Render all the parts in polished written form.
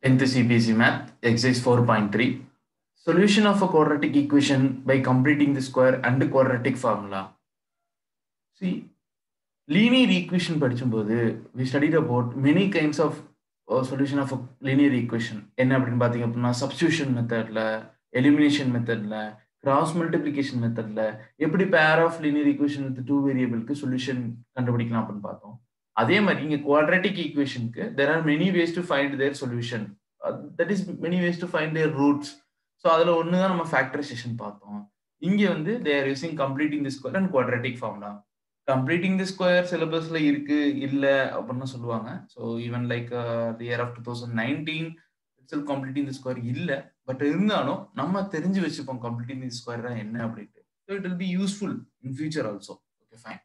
10th CBSE Math, Exercise 4.3. Solution of a quadratic equation by completing the square and the quadratic formula. See, linear equation படிக்கும்போது we studied about many kinds of solution of a linear equation. என்ன அப்படின்னு பார்த்தீங்க அப்படின்னா substitution மெத்தட்ல, elimination மெத்தட்ல, cross multiplication மெத்தட்ல எப்படி pair of linear equation with two variableக்கு solution கண்டுபிடிக்கலாம் அப்படின்னு பார்த்தோம். அதே மாதிரி இங்க quadratic equationக்கு there are many ways to find their solution. That is many ways to find their roots. So அதுல ஒன்று தான் நம்ம factorization பார்த்தோம். இங்க வந்து they are using completing the square and quadratic formula. Completing the square syllabusல இருக்கு இல்ல அப்படின்னு சொல்லுவாங்க. So even like the year of 2019 itself completing the square இல்ல. பட் இருந்தாலும் நம்ம தெரிஞ்சு வச்சுப்போம் completing the square என்ன அப்படின்ட்டு. So it will be useful in future also. Okay, fine.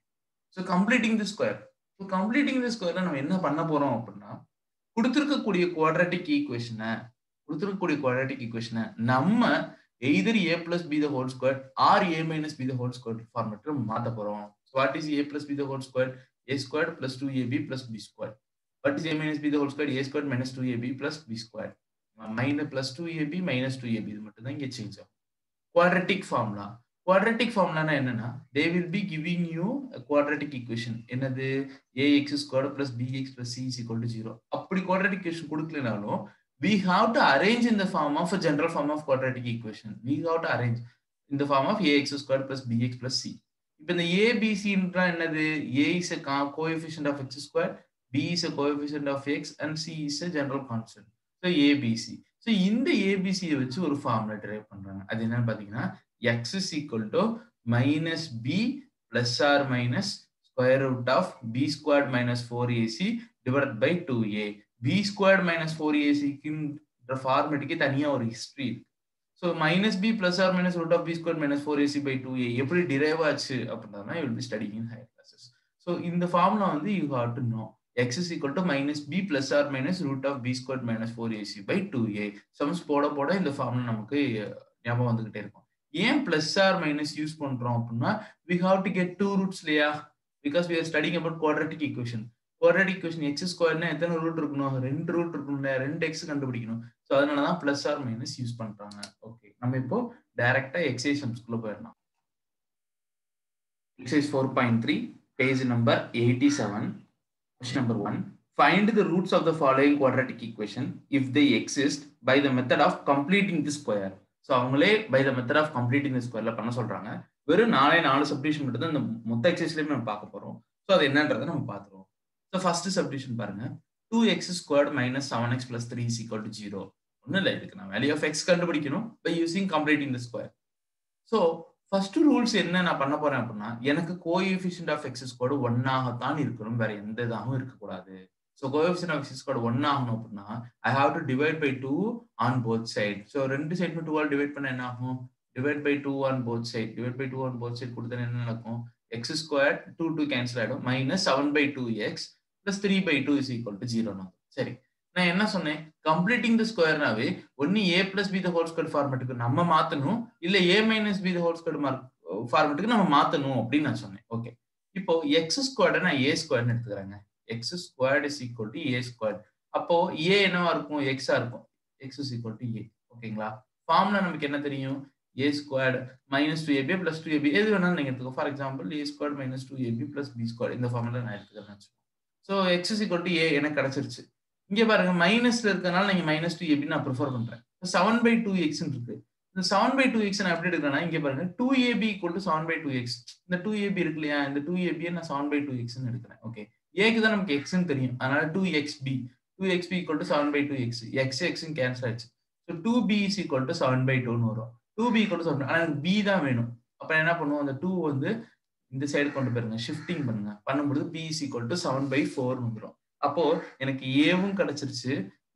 So completing the square. So completing the square நம்ம என்ன பண்ண போறோம் அப்படின்னா கொடுத்திருக்கக்கூடிய குவாட்ராட்டிக் ஈக்குவேஷனை நம்ம either a plus b the whole square or a minus b the whole square ஃபார்மேட்ல மாத்த போறோம். So what is a plus b the whole square? A squared plus 2ab plus b squared. What is a minus b the whole square? A squared minus 2ab plus b squared. Minus plus 2ab minus 2ab இது மட்டும் தான் இங்க change ஆகும். Quadratic formula. Quadratic formula என்னன்னா they will be giving you a quadratic equation. என்னது ax squared plus bx plus c is equal to 0. அப்படி quadratic equation கொடுக்கலனாலும் we have to arrange in the form of a general form of quadratic equation. We have to arrange in the form of ax squared plus bx plus c. இப்போ இந்த a b c ன்ற என்னது a is a coefficient of x squared, b is a coefficient of x and c is a general constant. So a b c. So இந்த a b c வச்சு ஒரு formula drive பண்றாங்க. அது என்னன்னு பாத்தீங்கன்னா x is equal to minus b plus or minus square root of b squared minus 4ac divided by 2a. b squared minus 4ac ன்ற ஃபார்மேட்டுக்கு தனியா ஒரு ஹிஸ்டரி இருக்கு. So minus b plus or minus root of b squared minus 4ac by 2a எப்படி drive ஆச்சு அப்படின்னா you will be studying in higher classes. So இந்த formula வந்து you have to know. X is equal to minus b plus or minus root of b squared minus 4ac by 2a. Sums போட இந்த formula நமக்கு ஞாபகம் வந்துகிட்டே இருக்கும். ஏன் plus or minus use பண்றோம் அப்படின்னா we have to get two roots இல்லையா, because we are studying about quadratic equation. Quadratic equation x ஸ்கொயர்னா எத்தனை ரூட் இருக்கணும்? ரெண்டு ரூட் இருக்கணும், ரெண்டு எக்ஸ் கண்டுபிடிக்கணும். ஸோ அதனாலதான் பிளஸ் ஆர் மைனஸ் யூஸ் பண்றாங்க. ஓகே, நம்ம இப்போ டைரக்டா எக்ஸசைஸ் சம்ஸ்குள்ள போயிடலாம். Exercise 4.3 page number 87. Question number 1. Find the roots of the following quadratic equation if they exist by the method of completing the square. So அவங்களே by the method of completing the ஸ்கொயர்ல பண்ண சொல்றாங்க. வெறும் 4 subdivision மட்டும் தான் இந்த மொத்த எக்ஸசைஸ்லயுமே நம்ம பார்க்க போறோம். ஸோ அது என்னன்றதை நம்ம பார்த்துருவோம். ஸோ ஃபர்ஸ்ட் சப்டிவிஷன் பாருங்க, 2x squared minus 7x plus 3 is equal to 0. ஒன்றும் இல்லை, இதுக்கு நான் வேல்யூ ஆஃப் எக்ஸ் கண்டுபிடிக்கணும் by using completing the square. So first rules என்ன நான் பண்ண போறேன் அப்படின்னா, எனக்கு கோஎஃபிஷியன்ட் ஆஃப் எக்ஸ் ஸ்கொயர்டு 1 ஆகத்தான் இருக்கணும், வேற எந்த இதாகவும் இருக்கக்கூடாது. So coefficient of x squared 1 ஆகணும் அப்படின்னா I have to divide by 2 on both sides. So ரெண்டு சைடுமே 2 ஆல் டிவைட் பண்ண என்ன ஆகும்? Divide by 2 on both side. Divide by 2 on both side கொடுத்தா என்ன நடக்கும்? x squared 2 கேன்சல் ஆயிடும். minus 7 by 2x plus 3 by 2 is equal to 0. சரி, நான் என்ன சொன்னேன்? கம்ப்ளீட்டிங் தி ஸ்கொயர்னாவே ஒன்னு a plus b the whole square ஃபார்மேட்டுக்கு நம்ம மாத்தணும், இல்ல a minus b the whole square ஃபார்மேட்டுக்கு நம்ம மாத்தணும் அப்படின்னு நான் சொன்னேன். ஓகே, இப்போ x squared நான் a squared எடுத்துக்கறாங்க. x squared is equal to a squared. அப்போ a என்னவா இருக்கும்? x ஆ இருக்கும். x is equal to a. ஓகேங்களா? ஃபார்முலா நமக்கு என்ன தெரியும்? a squared minus 2ab plus 2ab எது வேணாலும் நீங்க எடுத்துக்கோ. For example a squared minus 2ab plus b squared இந்த ஃபார்முலா நான் எடுத்துக்கிறேன். So x is equal to a எனக்கு கிடைச்சிருச்சு. இங்க பாருங்க மைனஸ்ல இருக்கனால நீங்க minus 2ab நான் ப்ரிஃபர் பண்றேன். 7 by 2x இருக்கு. இந்த 7 by 2x நான் எப்படி எடுக்கிறேன்னா, இங்க பாருங்க 2ab equal to 7 by 2x. இந்த 2ab இருக்கு இல்லையா, இந்த 2ab நான் 7 by 2x எடுக்கிறேன். ஓகே, ஏக்கு தான் நமக்கு x ன்னு தெரியும், அதனால 2xb equal to 7 by 2x. x cancel ஆயிடுச்சு. So 2b is equal to 7 by 2 ன்னு வரும். 2b equal to 7, ஆனால் b தான் வேணும். அப்ப என்ன பண்ணுவோம், அந்த 2 வந்து இந்த சைடு கொண்டு போயிருங்க, ஷிஃப்டிங் பண்ணுங்க. பண்ணும்போது b is equal to 7 by 4 வந்துடும். அப்போ எனக்கு ஏவும் கிடைச்சிருச்சு,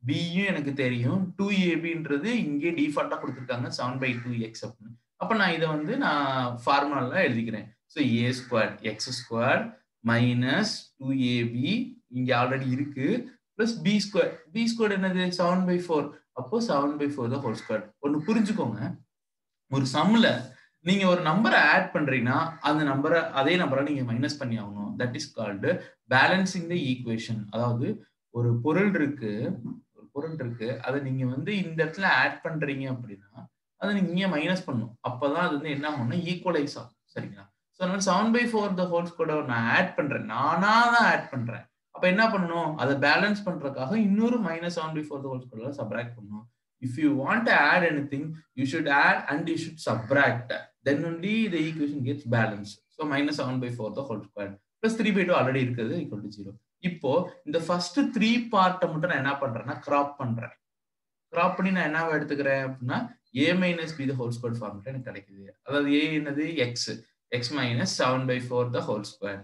பியும் எனக்கு தெரியும். 2abன்றது இங்கே டிஃபால்ட்டா கொடுத்துருக்காங்க 7 by 2x அப்படின்னு. அப்ப நான் இதை வந்து நான் ஃபார்முலால எழுதிக்கிறேன். So a squared x squared minus 2ab இங்க ஆல்ரெடி இருக்கு, பிளஸ் b squared என்னது 7 by 4. அப்போ 7 by 4 the whole squared. ஒன்னு புரிஞ்சுக்கோங்க, ஒரு சம்ல நீங்க ஒரு நம்பரை ஆட் பண்றீங்கன்னா அந்த நம்பரை அதே நம்பரை நீங்க மைனஸ் பண்ணி ஆகணும். That is called balancing the equation. அதாவது ஒரு பொருள் இருக்கு, ஒரு பொருள் இருக்கு. அத நீங்க வந்து இந்த இடத்துல ஆட் பண்றீங்க அப்படின்னா, அத நீங்க இங்க மைனஸ் பண்ணணும். அப்பதான் அது வந்து என்ன ஆகும்னா ஈக்குவலைஸ் ஆகும். சரிங்களா? சோ அதனால 7/4 the whole square நான் ஆட் பண்றேன். நானா தான் ஆட் பண்றேன். அப்ப என்ன பண்ணணும்? அத பேலன்ஸ் பண்றதுக்காக இன்னொரு -7/4 the whole square சப்ட்ராக்ட் பண்ணணும். If you want to add anything, you should add and you should subtract. Then only the equation gets balanced. So -7/4 the whole square plus 3/2 already இருக்குது equal to 0. இப்போ இந்த first 3 பார்ட்ட மட்டும் நான் என்ன பண்றேன்னா graph பண்றேன். Graph பண்ணி நான் என்னவா எடுத்துக்கிறேன் அப்படின்னா a minus b the whole square formula எனக்கு கிடைக்குது. அதாவது a என்னது x minus 7/4 the whole square.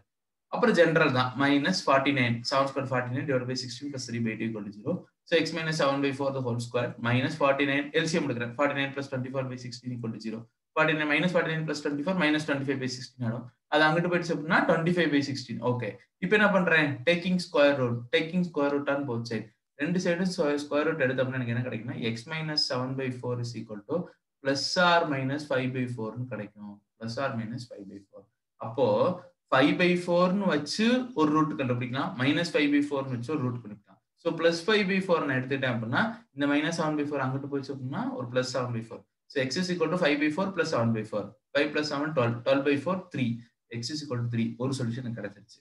அப்புறம் ஜெனரல் தான் minus 49 7 square 49 divided by 16 plus 3/2 equal to 0. So x minus 7/4 the whole square minus 49 LCM எடுக்கிறேன் 49 plus 24 by 16 equal to 0. 49 minus 49 plus 24 minus 25 by 16 ஆடும். அது அங்கிட்டு போயிடுச்சு அப்படின்னா 25 by 16. ஓகே. இப்போ என்ன பண்றேன்? taking square root on both side. ரெண்டு சைடும் ஸ்கொயர் ரூட் எடுத்து அப்படின்னா எனக்கு என்ன கிடைக்கும்னா x minus 7/4 is equal to plus or minus 5/4 ன்னு கிடைக்கும். plus or minus 5/4. அப்போ 5/4 வச்சு ஒரு ரூட் கண்டுபிடிக்கலாம் -5/4 வச்சு ஒரு ரூட் கண்டுபிடிக்கலாம். சோ +5/4 நான் எடுத்துட்டேன் அப்படின்னா இந்த -7/4 அங்கிட்டு போயிடுச்சு அப்படின்னா ஒரு +7/4. So x is equal to 5/4 plus 7/4. 5 plus 7 12. 12/4 3. x is equal to 3. ஒரு சொல்யூஷன் கிடைச்சிருச்சு.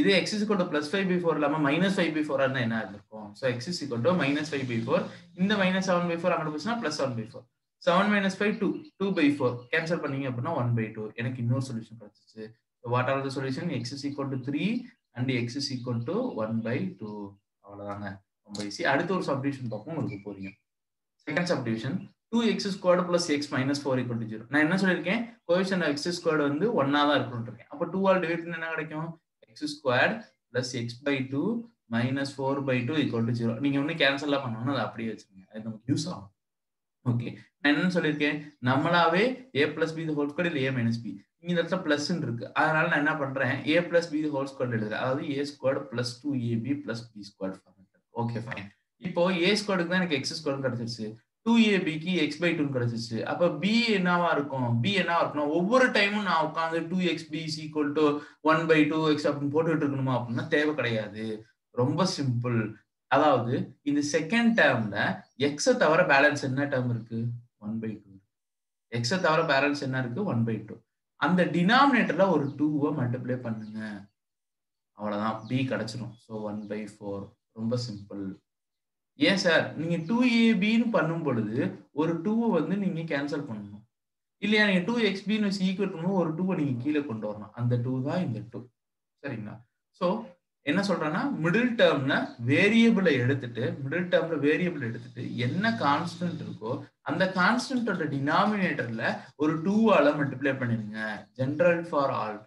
இதே x is equal to +5/4 இல்லாம -5/4 இருந்தா என்ன இருக்கும்? So x is equal to -5/4. இந்த -7/4 அங்கிட்டு போச்சுன்னா +7/4. 7 minus 5 2. 2/4. கேன்சல் பண்ணீங்க அப்படின்னா 1/2. எனக்கு இன்னொரு சொல்யூஷன் கிடைச்சிச்சு. So what are the solution? X is equal to 3 and x is equal to 1/2. அவ்வளவுதாங்க. ரொம்ப ஈஸி. அடுத்த ஒரு சப்டிவிஷன் பார்ப்போம் உங்களுக்கு புரியும். Second subdivision 2x squared plus x minus 4 equal to 0. நான் என்ன சொல்லிருக்கேன்? கோஎஃபிஷியன்ட் of x squared வந்து 1 தான் இருக்கும்னு இருக்கேன். அப்ப 2 ஆல் டிவைட் பண்ணா என்ன கிடைக்கும்? x squared plus x/2 minus 4/2 equal to 0. நீங்க ஒண்ணு கேன்சல்லாம் பண்ணனும் அது அப்படியே வச்சிருங்க. அது நமக்கு யூஸ் ஆகும். ஓகே. நான் என்ன சொல்லிருக்கேன்? நம்மளாவே a plus b the whole square இல்ல a minus b. இங்க இந்த இடத்துல பிளஸ் இருக்கு. அதனால நான் என்ன பண்றேன்? a plus b the whole square எழுதுறேன். அதாவது a squared plus 2ab plus b squared formula. Okay fine. இப்போ a squaredக்கு தான் எனக்கு x squared கிடைச்சிருச்சு. 2ab க்கு x/2 கிடைச்சிருச்சு. அப்ப b என்னவா இருக்கும்? b என்னவா இருக்கும்னா ஒவ்வொரு டைமும் நான் உட்கார்ந்து 2xb is equal to 1/2x அப்படின்னு போட்டுட்டு இருக்கணுமா அப்படின்னா தேவை கிடையாது. ரொம்ப சிம்பிள். அதாவது இந்த செகண்ட் டேர்ம்ல x தவிர பேலன்ஸ் என்ன டேர்ம் இருக்கு? 1/2. x தவிர பேலன்ஸ் என்ன இருக்கு? 1/2. அந்த டினாமினேட்டர்ல ஒரு 2 மல்டிப்ளை பண்ணுங்க. அவ்வளவுதான் b கிடைச்சிரும். சோ 1/4. ரொம்ப சிம்பிள். ஏன் சார் நீங்க 2ab ன்னு பண்ணும் பொழுது ஒரு 2 வந்து நீங்க கேன்சல் பண்ணணும். இல்லையா நீங்க 2xb ன்னு ஈக்குவல் பண்ணும்போது ஒரு 2 நீங்க கீழே கொண்டு வரணும். அந்த 2 தான் இந்த 2. சரிங்களா? சோ என்ன சொல்றேன்னா மிடில் டேர்ம்ல வேரியபிளை எடுத்துட்டு என்ன கான்ஸ்டன்ட் இருக்கோ அந்த கான்ஸ்டன்ட்டோட டினாமினேட்டர்ல ஒரு 2 ஆல மல்டிப்ளை பண்ணிடுங்க. General for all.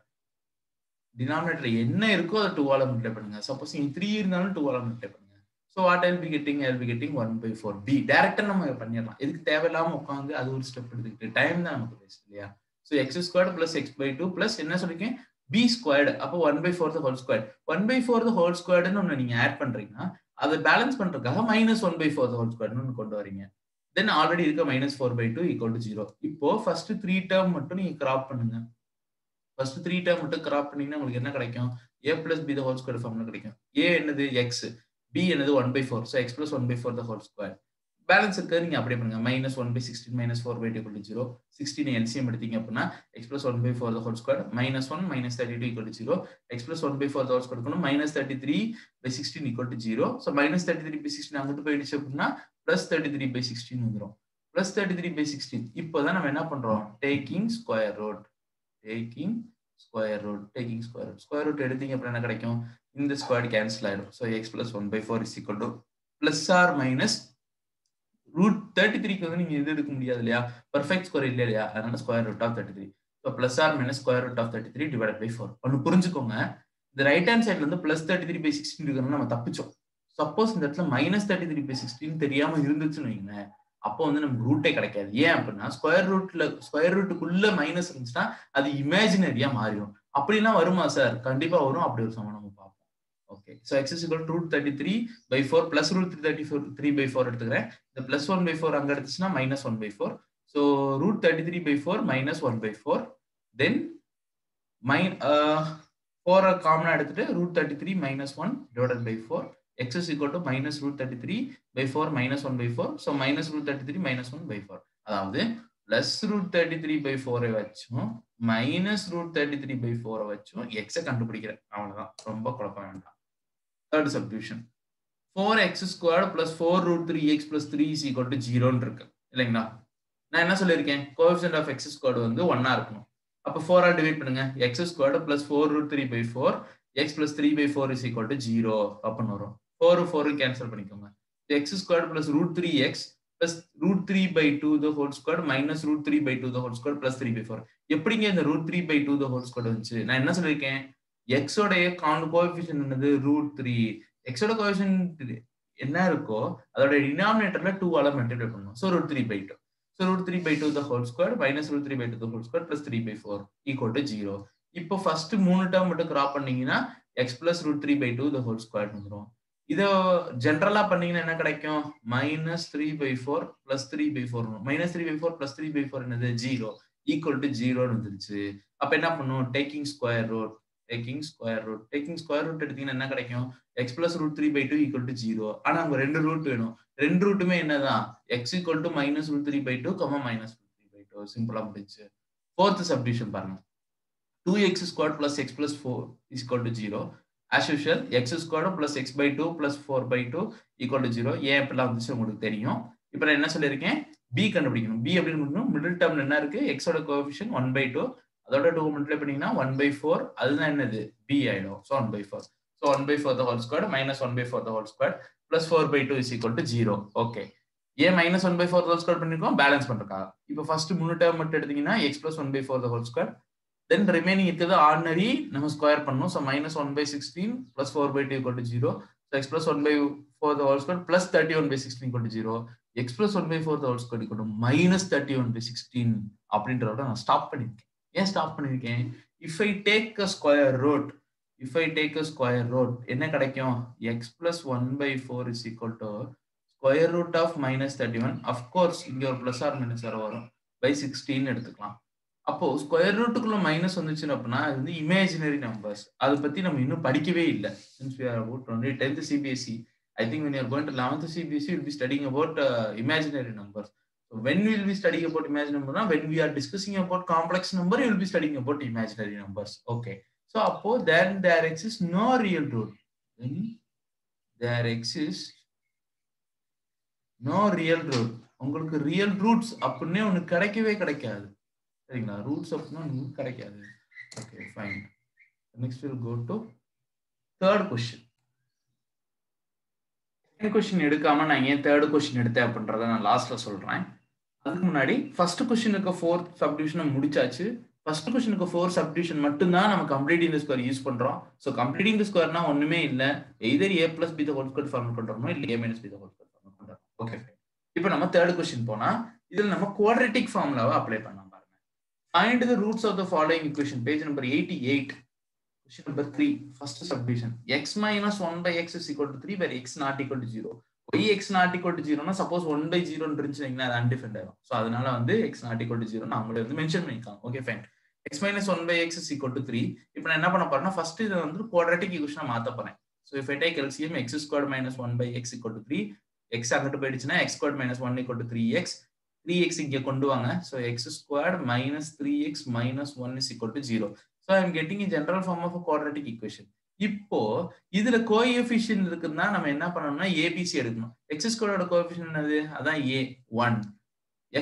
டினாமினேட்டர் என்ன இருக்கோ அதை 2 ஆல மல்டிப்ளை பண்ணுங்க. சப்போஸ் நீங்க 3 இருந்தாலும் 2 ஆல மல்டிப்ளை பண்ணுங்க. So what I'll be getting 1/4 b. டைரக்டா நம்ம பண்ணிடலாம். இதுக்கு தேவையில்லாம உட்கார்ந்து அது ஒரு ஸ்டெப் எடுத்துக்கிட்டு டைம் தான் நமக்கு வேஸ்ட் இல்லையா? So x squared plus x/2 plus என்ன சொல்றீங்க? b squared. அப்போ 1/4 the whole squared. 1/4 the whole squared ன்னு ஒண்ணு நீங்க ஆட் பண்றீங்கன்னா அதை பேலன்ஸ் பண்றதுக்காக -1/4 the whole squared ன்னு கொண்டு வரீங்க. தென் ஆல்ரெடி இருக்க -4/2 equal to 0. இப்போ ஃபர்ஸ்ட் 3 டேர்ம் மட்டும் நீங்க கிராப் பண்ணுங்க. ஃபர்ஸ்ட் 3 டேர்ம் மட்டும் கிராப் பண்ணீங்கன்னா உங்களுக்கு என்ன கிடைக்கும்? a plus b the whole squared formula கிடைக்கும். a என்னது x, b என்னது 1/4. So x plus 1/4 the whole square. Balance இருக்கு நீங்க அப்படியே பண்ணுங்க. -1/16 minus 4/2 equal to 0. 16 LCM எடுத்தீங்க அப்படின்னா x plus 1/4 the whole square -1 minus 32 equal to 0. x plus 1/4 the whole square பண்ணனும் -33/16 equal to 0. So -33/16 அங்கிட்டு போயிடுச்சு அப்படின்னா +33/16 வந்துரும். +33/16. இப்போதான் நம்ம என்ன பண்றோம்? taking square root. Square root எடுத்தீங்க அப்படின்னா என்ன கிடைக்கும்? இந்த ஸ்கொயர் கேன்சல் ஆயிடும். So x plus 1/4 is equal to plus or minus √33க்கு வந்து நீங்க இது எடுக்க முடியாது இல்லையா? பெர்ஃபெக்ட் ஸ்கொயர் இல்லையா? அதனால square root of 33. So plus or minus square root of 33 divided by 4. ஒன்னு புரிஞ்சுக்கோங்க. இந்த ரைட் ஹேண்ட் சைடுல இருந்து +33/16 இருக்குன்னு நம்ம தப்பிச்சோம். சப்போஸ் இந்த இடத்துல -33/16 தெரியாம இருந்துச்சுன்னு வைங்க. அப்போ வந்து நமக்கு ரூட்டே கிடைக்காது. ஏன் அப்படின்னா ஸ்கொயர் ரூட்டுக்குள்ள மைனஸ் இருந்துச்சுன்னா அது இமேஜினரியா மாறிடும். அப்படின்னா வருமா சார்? கண்டிப்பா வரும். அப்படி ஒரு சமம் நம்ம பார்ப்போம். Okay. So x is equal to √33/4 plus √33/4 எடுத்துக்கிறேன். இந்த +1/4 அங்க எடுத்துச்சுன்னா -1/4. So √33/4 -1/4. Then 4 காமனா எடுத்துட்டு √33 - 1 divided by 4. x is equal to minus root 33 by 4 minus 1 by 4. So minus root 33 minus 1 by 4. அதாவது plus root 33 by 4 வச்சும் minus root 33 by 4 வச்சும் x கண்டுபிடிக்கிறேன். அவ்வளவுதான், ரொம்ப குழப்பம் வேண்டாம். Third substitution. 4x squared plus 4 root 3x plus 3 is equal to 0 இருக்கு இல்லைங்களா? நான் என்ன சொல்லியிருக்கேன், coefficient of x squared வந்து 1 இருக்கணும். அப்ப 4 ஆல் டிவைட் பண்ணுங்க. x squared plus 4 root 3 by 4 x plus 3 by 4 is equal to 0 அப்படின்னு வரும். 4 4 கேன்சல் பண்ணிக்கோங்க. x squared plus root 3x plus root 3 by 2 the whole squared minus root 3 by 2 the whole squared plus 3 by 4. எப்படிங்க இந்த root 3 by 2 the whole squared வந்துச்சு? நான் என்ன சொல்லியிருக்கேன், x உடைய கோஎஃபிஷியன்ட் என்னது root 3. x ஓட கோஎஃபிஷியன்ட் என்ன இருக்கோ அதோட டினாமினேட்டர்ல 2 ஆல மல்டிப்ளை பண்ணனும். So root 3 by 2. So root 3 by 2 the whole squared minus root 3 by 2 the whole squared plus 3 by 4 equal to 0. இப்போ ஃபர்ஸ்ட் 3 டேர்ம் மட்டும் கிராப் பண்ணீங்கன்னா x plus root 3 by 2 the whole squared வந்துரும். இத ஜெனரலா பண்ணீங்கன்னா என்ன கிடைக்கும், minus 3 by 4 plus 3 by 4. minus 3 by 4 plus 3 by 4 என்னது 0 equal to 0 ன்னு வந்துருச்சு. அப்ப என்ன பண்ணும், taking square root எடுத்தீங்கன்னா என்ன கிடைக்கும், x plus root 3 by 2 equal to 0. ஆனா அங்க ரெண்டு ரூட் வேணும். ரெண்டு ரூட்டுமே என்னதான், x equal to minus root 3 by 2, minus root 3 by 2. சிம்பிளா முடிஞ்சு. Fourth substitution பாருங்க. 2x squared plus x plus 4 is equal to 0. As usual, x squared plus x by 2 plus 4 by 2 equal to 0. ஏன் இப்பெல்லாம் வந்துச்சு உங்களுக்கு தெரியும். இப்போ நான் என்ன சொல்லியிருக்கேன், b கண்டுபிடிக்கணும். b எப்படி கண்டுபிடிக்கணும், மிடில் டேர்ம்ல என்ன இருக்கு, x ஓட கோஎஃபிஷியன்ட் 1 by 2, அதோட 2 மல்டிப்ளை பண்ணீங்கன்னா 1 by 4, அதுதான் என்னது b ஆயிடும். So 1 by 4. So 1 by 4 the whole squared minus 1 by 4 the whole squared plus 4 by 2 is equal to 0. Okay. ஏன் minus 1 by 4 the whole squared பண்ணிருக்கோம், பேலன்ஸ் பண்றதுக்காக. இப்போ ஃபர்ஸ்ட் 3 டேர்ம் மட்டும் எடுத்தீங்கன்னா x plus 1 by 4 the whole squared, then remaining இருக்கிறது ordinary நம்ம square பண்ணனும். So minus 1 by 16 plus 4 by 2 equal to 0. So x plus 1 by 4 the whole squared plus 31 by 16 equal to 0. x plus 1 by 4 the whole squared equal to minus 31 by 16 அப்படின்றத நான் stop பண்ணிருக்கேன். ஏன் stop பண்ணிருக்கேன், if I take a square root என்ன கிடைக்கும், x plus 1 by 4 is equal to square root of minus 31. of course இங்க ஒரு plus or minus வரும், by 16 எடுத்துக்கலாம். அப்போ ஸ்கொயர் ரூட்டுக்குள்ள மைனஸ் வந்துச்சுன்னு அப்படின்னா அது வந்து இமேஜினரி நம்பர்ஸ். அதை பத்தி நம்ம இன்னும் படிக்கவே இல்லை. since we are about only 10th CBSE, I think when you are going to 11th CBSE you will be studying about imaginary numbers. So when we will be studying about imaginary number, when we are discussing about complex number, you will be studying about imaginary numbers. Okay. So அப்போ then there exists no real root. Then there exists no real root. உங்களுக்கு real roots அப்படின்னே ஒன்று கிடைக்கவே கிடைக்காது. சரிங்களா, roots அப்படின்னா உங்களுக்கு கிடைக்காது. Okay fine. Next will go to third question. Second question எடுக்காம நான் ஏன் தேர்ட் கொஸ்டின் எடுத்தேன் அப்படின்றத நான் லாஸ்ட்ல சொல்றேன். அதுக்கு முன்னாடி ஃபர்ஸ்ட் கொஸ்டினுக்கு 4th சப்டிவிஷனை முடிச்சாச்சு. ஃபர்ஸ்ட் கொஸ்டினுக்கு 4 சப்டிவிஷன் மட்டும்தான் நம்ம கம்ப்ளீட்டிங் தி ஸ்கொயர் யூஸ் பண்றோம். ஸோ கம்ப்ளீட்டிங் தி ஸ்கொயர்னா ஒண்ணுமே இல்லை, either a plus b the whole square formula கொண்டு வரணும், இல்லை a minus b the whole square formula கொண்டு வரணும். ஓகே, இப்போ நம்ம தேர்ட் கொஸ்டின் போனா இதுல நம்ம குவாட்ரேட்டிக் ஃபார்முலாவை அப்ளை பண்ணலாம். Find the roots of the following equation. Page number 88. Question number 3. First subdivision. X minus 1 by x is equal to 3 where x not equal to 0. Why x not equal to 0 na suppose 1 by 0 இருந்துச்சுன்னா அது undefined ஆகும். So அதனால வந்து x not equal to 0 ன்னு அவங்களே வந்து mention பண்ணிருக்காங்க. Okay fine. x minus 1 by x is equal to 3. இப்போ நான் என்ன பண்ண போறேன்னா ஃபர்ஸ்ட் இத வந்து குவாட்ரேட்டிக் ஈக்குவேஷனா மாத்த போறேன். So if I take LCM x squared minus 1 by x equal to 3, x அங்கிட்டு போயிடுச்சுன்னா x squared minus 1 equal to 3x. 3x இங்க கொண்டு வாங்க. So x squared minus 3x minus 1 is equal to 0. So I am getting a general form of a quadratic equation. இப்போ இதுல coefficient இருக்குன்னா நம்ம என்ன பண்ணணும்னா ABC எடுக்கணும். x squared ஓட கோஎஃபிஷியன்ட் என்னது, அதான் a 1.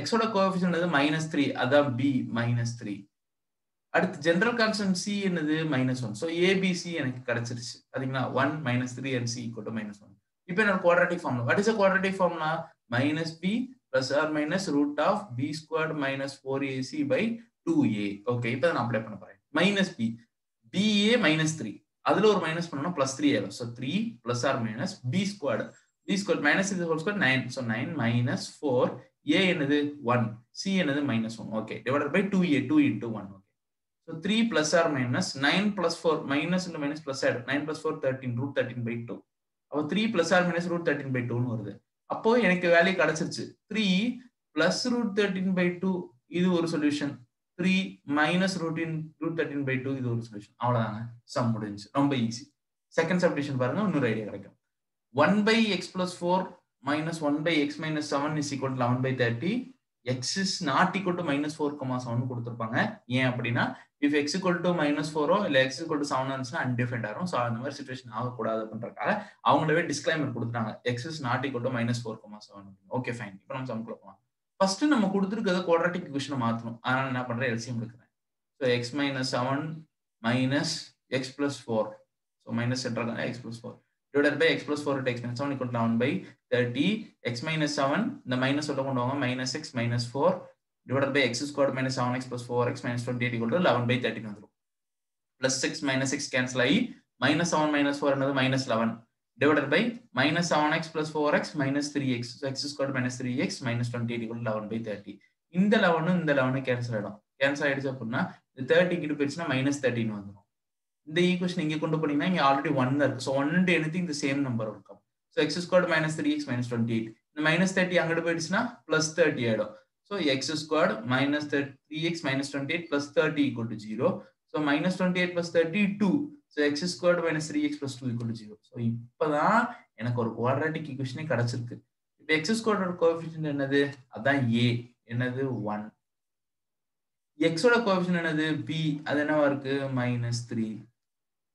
x ஓட கோஎஃபிஷியன்ட் என்னது -3, அதான் b -3. அடுத்து ஜெனரல் கான்ஸ்டன்ட் c என்னது -1. So ABC எனக்கு கிடைச்சிருச்சு. பாத்தீங்களா, 1 -3 and c equal to -1. இப்போ என்ன quadratic formula, what is a quadratic formula? -b plus or minus root of b squared minus 4ac by 2a. Okay, இப்போ நான் அப்ளை பண்ண போறேன். minus b, ba minus 3, அதுல ஒரு மைனஸ் பண்ணனும் plus 3 ஆகும். So 3 plus or minus b squared minus the whole square 9. So 9 minus 4, a என்னது 1, c என்னது -1. Okay, divided by 2a, 2 into 1. Okay, so 3 plus or minus 9 plus 4 minus into minus plus add 9 plus 4 13 root 13 by 2. அப்போ 3 plus or minus root 13 by 2 ன்னு வருது. அப்போ எனக்கு value கிடைச்சிருச்சு. 3 plus root 13 by 2 இது ஒரு சொல்யூஷன், 3 minus root 13 by 2 இது ஒரு சொல்யூஷன். அவ்வளவுதாங்க, சம் முடிஞ்சு. ரொம்ப ஈஸி. செகண்ட் சப்டிவிஷன் பாருங்க, இன்னொரு ஐடியா கிடைக்கும். 1 by x plus 4 minus 1 by x minus 7 is equal to 11 by 30. X is not equal to minus 4,7 கொடுத்திருப்பாங்க. ஏன் அப்படின்னா if x equal to minus 4 இல்ல x equal to 7 இருந்துச்சுன்னா undefined ஆகும். ஸோ அந்த மாதிரி சிச்சுவேஷன் ஆகக்கூடாது அப்படின்றக்காக அவங்களவே டிஸ்க்ளைமர் கொடுத்துட்டாங்க. x is not equal to minus 4,7. Okay fine. இப்போ நம்ம சம்குள்ள போகலாம். ஃபர்ஸ்ட் நம்ம கொடுத்துருக்கிறத குவாட்ராட்டிக் ஈக்குவேஷனை மாற்றணும். அதனால என்ன பண்றேன், எல்சிஎம் எடுக்கிறேன். So x minus 7 minus x plus 4. So minus centre x plus 4 divided by x plus 4 into x minus 7 equal to 11 by 30. X minus 7 இந்த மைனஸ் உள்ள கொண்டு வாங்க, minus x minus 4 divided by x squared minus 7x plus 4x minus 28 equal to 11 by 30 வந்துரும். plus 6 minus 6 cancel ஆகி minus 7 minus 4 என்னது minus 11 divided by minus 7x plus 4x minus 3x. so x squared minus 3x minus 28 equal to 11 by 30. இந்த 11 இந்த 11 cancel ஆயிடும். cancel ஆயிடுச்சு அப்படின்னா இந்த 30 கிட்ட போயிடுச்சுன்னா minus 13 வந்துரும். இந்த ஈக்குவேஷன் இங்க கொண்டு போனீங்கன்னா இங்க ஆல்ரெடி 1 இருக்கு. So 1 into anything the same number இருக்கும். So x squared minus 3x minus 28. இந்த minus 30 அங்கட போயிடுச்சுன்னா plus 30 ஆயிடும். So x squared minus 3x minus 28 plus 30 equal to 0. So minus 28 plus 30 2. So x squared minus 3x plus 2 equal to 0. So இப்பதான் எனக்கு ஒரு quadratic ஈக்குவேஷனே கிடைச்சிருக்கு. இப்போ x squared ஓட coefficient என்னது? அதான் a. என்னது 1. x ஓட கோஎஃபிஷியன்ட் என்னது? b. அது என்னவா இருக்கு? minus 3.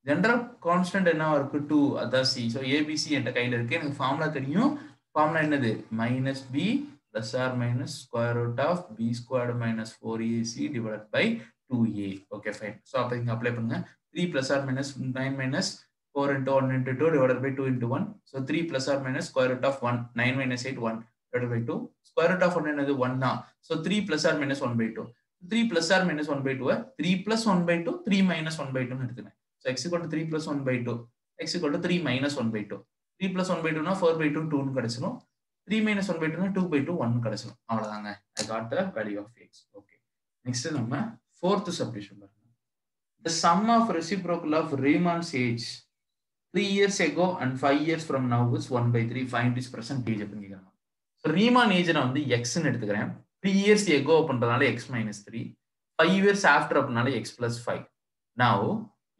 ஜெனரல் கான்ஸ்டன்ட் என்னவா இருக்கு? 2. அதான் c. ஸோ ஏபிசி என்கிட்ட கையில் இருக்கு. எனக்கு ஃபார்முலா தெரியும். ஃபார்முலா என்னது? Minus b plus or minus square root of b squared minus 4ac divided by 2a. Okay fine. So அப்போ இங்கே அப்ளை பண்ணுங்க. 3 plus or minus 9 minus 4 into 1 into 2 divided by 2 into 1. So 3 plus or minus square root of 1. 9 minus 8 1 divided by 2. Square root of 1 என்னது 1 தான். So 3 plus or minus 1 by 2. 3 plus or minus 1 by 2 3 plus 1 by 2 3 minus 1 by 2 எடுத்துக்கிறேன். So x equal to 3 plus 1 by 2. X equal to 3 minus 1 by 2. 3 plus 1 by 2 னா 4 by 2 2 னு கிடைச்சிரும். 3 minus 1 by 2 னா 2 by 2 1 னு கிடைச்சிரும். அவ்வளவுதாங்க. I got the value of x. Okay. Next நம்ம fourth substitution பாருங்க. The sum of reciprocal of Riemann's age 3 years ago and 5 years from now is 1 by 3. Find its present age அப்படின்னு கேக்குறாங்க. So Riemann age நான் வந்து x ன்னு எடுத்துக்கிறேன். 3 years ago பண்றதுனால x minus 3. 5 years after அப்படினால x plus 5. Now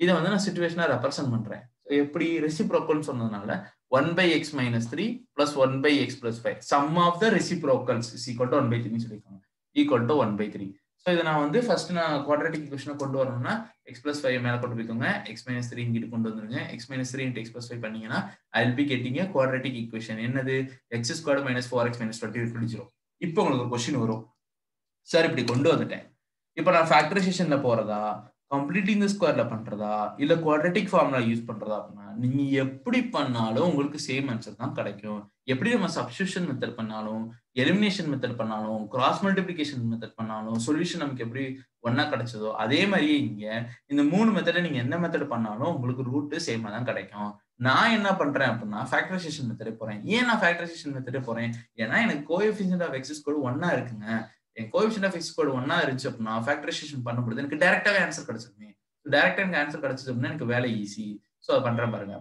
இதை வந்து நான் சிச்சுவேஷனா ரெப்ரசென்ட் பண்றேன். எப்படி ரெசிப்ரோக்கல்னு சொன்னதுனால 1 by x minus 3 plus 1 by x plus 5. Sum of the reciprocals is equal to 1 by 3 சொல்லிருக்காங்க. Equal to 1 by 3. ஸோ இதை நான் வந்து ஃபர்ஸ்ட் நான் குவாட்ராட்டிக் ஈக்குவேஷனை கொண்டு வரணும்னா x plus 5 மேலே கொண்டு போய்க்கோங்க. x minus 3 இங்கிட்டு கொண்டு வந்துருங்க. x minus 3 into x plus 5 பண்ணீங்கன்னா I will be getting a quadratic equation. என்னது? x squared minus 4x minus 20 equal to 0. இப்போ உங்களுக்கு ஒரு கொஸ்டின் வரும். சார் இப்படி கொண்டு வந்துட்டேன். இப்போ நான் ஃபேக்டரைசேஷன்ல போறதா, கம்ப்ளீட்டிங் தி ஸ்கொயர்ல பண்றதா, இல்ல குவாட்ராட்டிக் ஃபார்முலா யூஸ் பண்றதா அப்படின்னா நீங்க எப்படி பண்ணாலும் உங்களுக்கு சேம் ஆன்சர் தான் கிடைக்கும். எப்படி நம்ம சப்ஸ்டிடியூஷன் மெத்தட் பண்ணாலும், எலிமினேஷன் மெத்தட் பண்ணாலும், கிராஸ் மல்டிப்ளிகேஷன் மெத்தட் பண்ணாலும் சொல்யூஷன் நமக்கு எப்படி ஒன்னா கிடைச்சதோ அதே மாதிரியே இங்க இந்த 3 மெத்தட நீங்க எந்த மெத்தட் பண்ணாலும் உங்களுக்கு ரூட் சேமா தான் கிடைக்கும். நான் என்ன பண்றேன் அப்படின்னா ஃபேக்டரைசேஷன் மெத்தடே போறேன். ஏன் நான் ஃபேக்டரைசேஷன் மெத்தடே போறேன்? ஏன்னா எனக்கு கோஎஃபிஷியன்ட் ஆஃப் எக்ஸ் ஸ்கொயர் 1 இருக்குங்க. என் கோஎஃபிஷியன்ட் ஆஃப் எக்ஸ் ஸ்கொயர் 1 இருந்துச்சு அப்படின்னா ஃபேக்டரைசேஷன் பண்ணும்போது எனக்கு டைரக்டாவே ஆன்சர் கிடைச்சிருமே. டைரக்டா எனக்கு ஆன்சர் கிடைச்சது அப்படின்னா எனக்கு வேலை ஈஸி. ஸோ அதை பண்றேன் பாருங்க.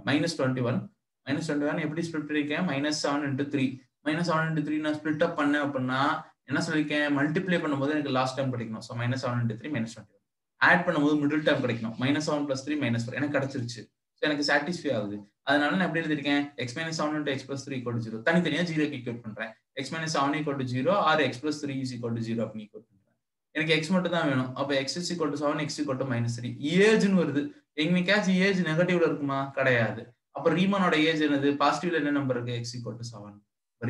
-21 எப்படி ஸ்பிளிட் பண்ணிருக்கேன்? -7 into 3. -7 into 3 நான் ஸ்பிளிட் அப் பண்ணேன் அப்படின்னா என்ன சொல்லிருக்கேன்? மல்டிப்ளை பண்ணும்போது எனக்கு லாஸ்ட் டைம் கிடைக்கணும். So -7 into 3 -21. ஆட் பண்ணும்போது மிடில் டைம் கிடைக்கணும். -7 + 3 -4 எனக்கு கிடைச்சிருச்சு. ஸோ எனக்கு சாட்டிஸ்ஃபை ஆகுது. அதனால நான் எப்படி எழுதிருக்கேன்? x - 7 into x + 3 = 0. தனித்தனியா 0க்கு ஈக்குவேட் பண்றேன். x - 7 = 0 or x + 3 = 0 அப்படின்னு ஈக்குவேட் பண்றேன். எனக்கு x மட்டும் தான் வேணும். அப்ப x = 7, x = -3. ஏஜ்னு வருது. எங்கேயாச்சும் ஏஜ் நெகட்டிவ்ல இருக்குமா? கிடையாது. அப்ப ரீமானோட ஏஜ் என்னது? பாசிட்டிவ்ல என்ன நம்பர் இருக்கு? x = 7.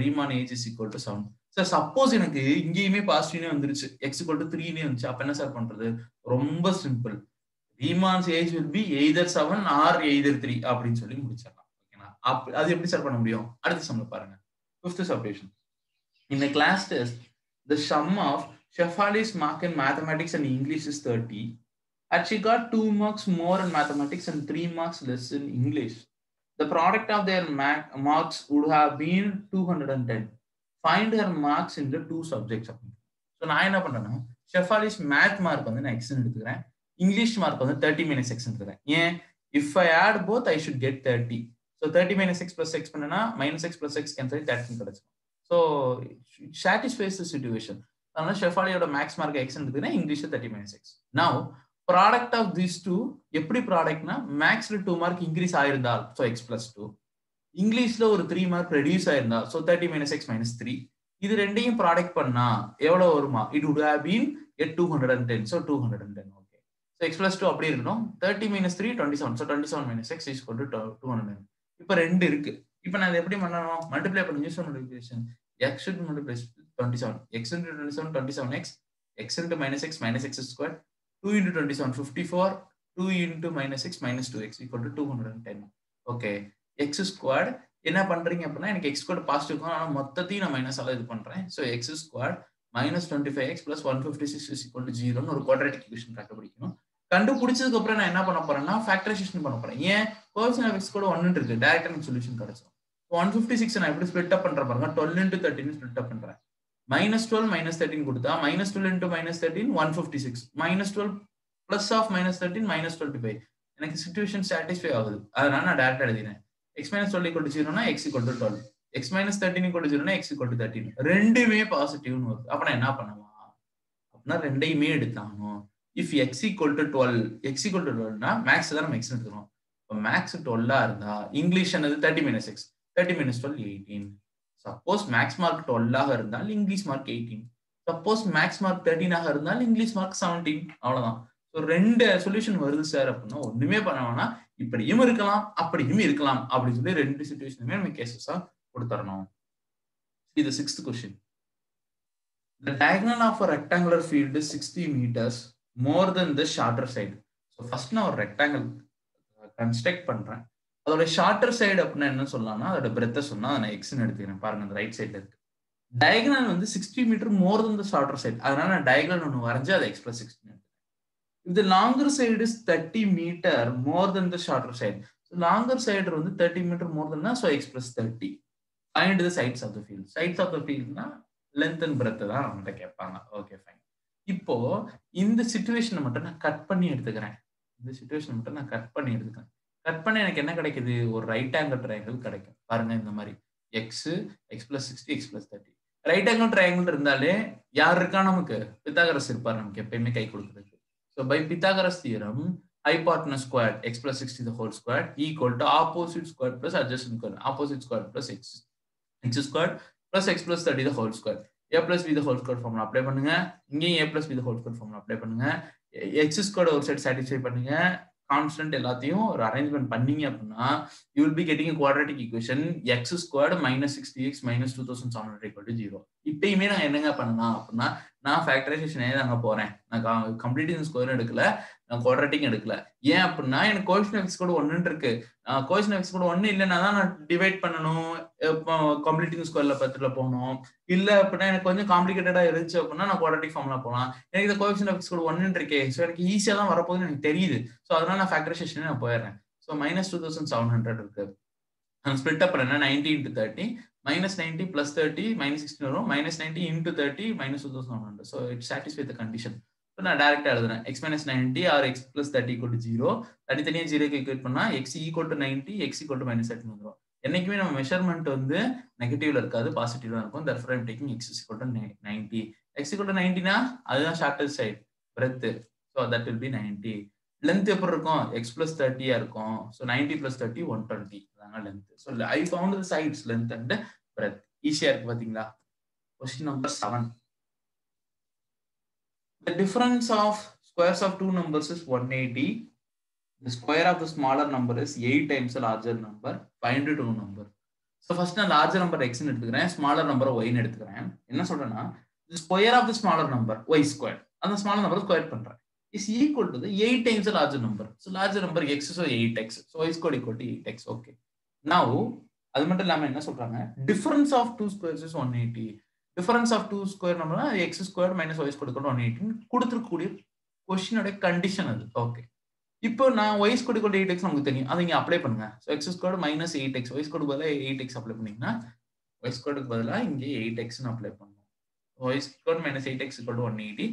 Riemann age is equal to 7. Sir suppose எனக்கு இங்கேயுமே பாசிட்டிவ்னே வந்துருச்சு, x = 3னே வந்துச்சு, அப்ப என்ன சார் பண்றது? ரொம்ப சிம்பிள். ரீமான்ஸ் age will be either 7 or either 3 அப்படின்னு சொல்லி முடிச்சிடலாம். ஓகேனா? அது எப்படி சார் பண்ண முடியும்? அடுத்த சம்ல பாருங்க. Fifth substitution. In the class test, the sum of Shefali's mark in mathematics and English is 30. And she got 2 marks more in mathematics and 3 marks less in English. The product of their marks would have been 210. Find her marks in the 2 subjects. So நான் என்ன பண்றேன்னா Shefali's math mark வந்து நான் x ன்னு எடுத்துக்கிறேன். English mark வந்து 30 - x எடுத்துக்கிறேன். ஏன்? If I add both I should get 30. So 30 - x + x பண்ணனா -x + x cancel ஆகி 30 கிடைச்சிடும். So it satisfies the situation. அதனால ஷெஃபாலியோட மேக்ஸ் மார்க் x எடுத்துக்கிறேன். இங்கிலீஷ்ல 30 - x. Now product of these two எப்படி ப்ராடக்ட்னா மேக்ஸ்ல 2 மார்க் இன்க்ரீஸ் ஆயிருந்தால், so x + 2 இங்கிலீஷ்ல ஒரு 3 மார்க் ரெடியூஸ் ஆயிருந்தா ஸோ 30 மைனஸ் எக்ஸ் மைனஸ் 3 இது ரெண்டையும் ப்ராடக்ட் பண்ணா எவ்வளவு வருமா? It would have been at 210. So 210. Okay. So x plus 2 அப்படி இருக்கணும். 30 minus 3 27. So 27 minus x is equal to 210. இப்போ 2 இருக்கு. இப்போ நான் எப்படி பண்ணணும்? மல்டிப்ளை பண்ணி யூஸ் பண்ண equation x should multiply 27. x into 27 27x. x into minus x squared. 2 into 27 54. 2 into minus x minus 2x equal to 210. Okay. x squared என்ன பண்றீங்க அப்படின்னா எனக்கு x ஸ்கொயர் பாசிட்டிவ் இருக்கும். ஆனா மொத்தத்தையும் நான் மைனஸ் ஆல இது பண்றேன். So x square minus 25x plus 156 is equal to 0 ஒரு குவாட்ராட்டிக் ஈக்குவேஷன் கண்டுபிடிக்கணும். கண்டுபிடிச்சதுக்கு அப்புறம் நான் என்ன பண்ண போறேன்னா ஃபேக்டரைசேஷன் பண்ண போறேன். ஏன் கோஎஃபிஷியன்ட் ஆஃப் x கூட 1 இருக்கு. டைரக்டா எனக்கு சொல்யூஷன் கிடைச்சிடும். 156 நான் எப்படி ஸ்ப்ளிட் அப் பண்றேன் பாருங்க. 12 into 13 ஸ்ப்ளிட் அப் பண்றேன். minus 12 minus 13 கொடுத்தா minus 12 into minus 13 156 minus 12 plus of minus 13 minus 25 எனக்கு சிச்சுவேஷன் சாட்டிஸ்ஃபை ஆகுது. அதனால நான் டைரக்டா எழுதினேன். x minus 12 equal to 0 னா x equal to 12. x minus 13 equal to 0 னா x equal to 13. ரெண்டுமே பாசிட்டிவ்னு வருது. அப்ப நான் என்ன பண்ணுவேன்? அப்படின்னா ரெண்டையுமே எடுத்தாகணும். if x equal to 12 x equal to 12 னா மேக்ஸ் தான் நம்ம x எடுத்துக்கணும். இப்போ மேக்ஸ் 12 இருந்தா இங்கிலீஷ் என்னது 30 minus x 30 minus 12 18. Suppose max mark 12 ஆக இருந்தால் English mark 18. Suppose max mark 13 ஆக இருந்தால் இங்கிலீஷ் மார்க் 17. அவ்வளவுதான். ஸோ ரெண்டு சொல்யூஷன் வருது சார் அப்படின்னா ஒண்ணுமே பண்ண வேணா இப்படியும் இருக்கலாம் அப்படியும் இருக்கலாம் அப்படின்னு சொல்லி ரெண்டு சிச்சுவேஷனுமே நம்ம கேசஸா கொடுத்துறணும். இது 6th question. The diagonal of a rectangular field is 60 meters more than the shorter side. So first நான் ஒரு ரெக்டாங்கிள் கன்ஸ்ட்ரக்ட் பண்றேன். அதோட ஷார்ட்டர் சைடு அப்படின்னா என்ன சொல்லலாம்னா அதோட பிரெத்தை சொன்னா நான் எக்ஸ்ன்னு எடுத்துக்கிறேன். பாருங்க அந்த ரைட் சைட்ல இருக்கு. டயகனல் வந்து 60 metre more than the shorter side. அதனால நான் டயகனல் ஒன்று வரைஞ்சு அதை x plus 16 எடுத்துக்கிறேன். If the longer side is 30 meter more than the shorter side. So longer side வந்து 30 meter more than so x plus 30. Find the sides of the field. Sides of the field னா length and breadth தான் நம்மகிட்ட கேட்பாங்க. Okay fine. இப்போ இந்த சிச்சுவேஷனை மட்டும் நான் cut பண்ணி எடுத்துக்கிறேன். கட் பண்ண எனக்கு என்ன கிடைக்குது? ஒரு ரைட் ஆங்கிள் ட்ரையாங்கிள் கிடைக்கும். பாருங்க இந்த மாதிரி x plus 60 x plus 30. Right angle triangle இருந்தாலே யார் இருக்கா? நமக்கு பித்தாகரஸ் இருப்பார் நமக்கு எப்பயுமே கை கொடுக்குறதுக்கு. So by Pythagoras theorem, hypotenuse squared x plus 60 the whole squared equal to opposite squared plus adjacent squared. Opposite squared plus x squared plus x plus 30 the whole squared. A plus b the whole squared formula apply பண்ணுங்க. இங்கேயும் a plus b the whole squared formula apply பண்ணுங்க. x squared ஒரு side satisfy பண்ணுங்க. Constant எல்லாத்தையும் ஒரு arrangement பண்ணீங்க அப்படின்னா you will be getting a quadratic equation x squared minus 60x minus 2700 equal to 0. இப்பயுமே நான் என்னங்க பண்ணலாம் அப்படின்னா நான் ஃபேக்டரைசேஷனே தாங்க போறேன். நான் கம்ப்ளீட்டிங் ஸ்கொயர் எடுக்கல, நான் குவாட்ராட்டிக் எடுக்கல. ஏன் அப்படின்னா எனக்கு கோஎஃபிஷியன்ட் ஆஃப் x கூட 1 இருக்கு. கோஎஃபிஷியன்ட் ஆஃப் x கூட 1 இல்லைன்னா தான் நான் டிவைட் பண்ணணும், கம்ப்ளீட்டிங் ஸ்கொயர்ல பத்தில போகணும். இல்ல அப்படின்னா எனக்கு கொஞ்சம் காம்ப்ளிகேட்டடா இருந்துச்சு அப்படின்னா நான் குவாட்ராட்டிக் ஃபார்முலா போகலாம். எனக்கு இந்த கோஎஃபிஷியன்ட் ஆஃப் x கூட 1 இருக்கே, ஸோ எனக்கு ஈஸியா தான் வரப்போகுதுன்னு எனக்கு தெரியுது. ஸோ அதனால நான் ஃபேக்டரைசேஷனே நான் போயிடுறேன். ஸோ minus 2700 இருக்கு. நான் ஸ்பிளிட் அப் பண்ணேன்னா 90 into 30 minus 90 plus 30 minus 16 வரும். minus 90 into 30 minus 2700. So it satisfies the condition. So நான் டைரக்டா எழுதுறேன் x minus 90 or x plus 30 equal to 0. தனித்தனியா 0 க்கு ஈக்குவேட் பண்ணா x equal to 90 x equal to minus 30 வந்துரும். என்னைக்குமே நம்ம மெஷர்மென்ட் வந்து நெகட்டிவ்ல இருக்காது, பாசிட்டிவ்ல இருக்கும். therefore I'm taking x is equal to 90. x equal to 90 னா அதுதான் shortest side breadth. So that will be 90. Length எப்படி இருக்கும்? x plus 30 இருக்கும். So 90 plus 30 120. அதாங்க length. So I found the sides length and breadth. ஈஸியா இருக்கு பாத்தீங்களா? Question number 7. The difference of squares of two numbers is 180. The square of the smaller number is 8 times the larger number. Find the two number. So first நான் larger number x ன்னு எடுத்துக்கிறேன், smaller number y ன்னு எடுத்துக்கிறேன். என்ன சொல்றேன்னா the square of the smaller number y squared. அந்த smaller number square பண்றேன். is equal to the 8 times the larger number. So larger number x, so 8x. So y squared equal to 8x. Okay. Now, அது மட்டும் இல்லாம என்ன சொல்றாங்க? Difference of two squares is 180. Difference of two square number x squared minus y squared equal to 180. கொடுத்திருக்கக்கூடிய கொஸ்டினோட condition அது. Okay. இப்போ நான் y squared equal to 8x நமக்கு தெரியும். அதை இங்க அப்ளை பண்ணுங்க. So x squared minus 8x, y squared பதிலா 8x அப்ளை பண்ணீங்கன்னா y squared பதிலா இங்க 8x ன்னு அப்ளை பண்ணணும். y squared minus 8x equal to 180.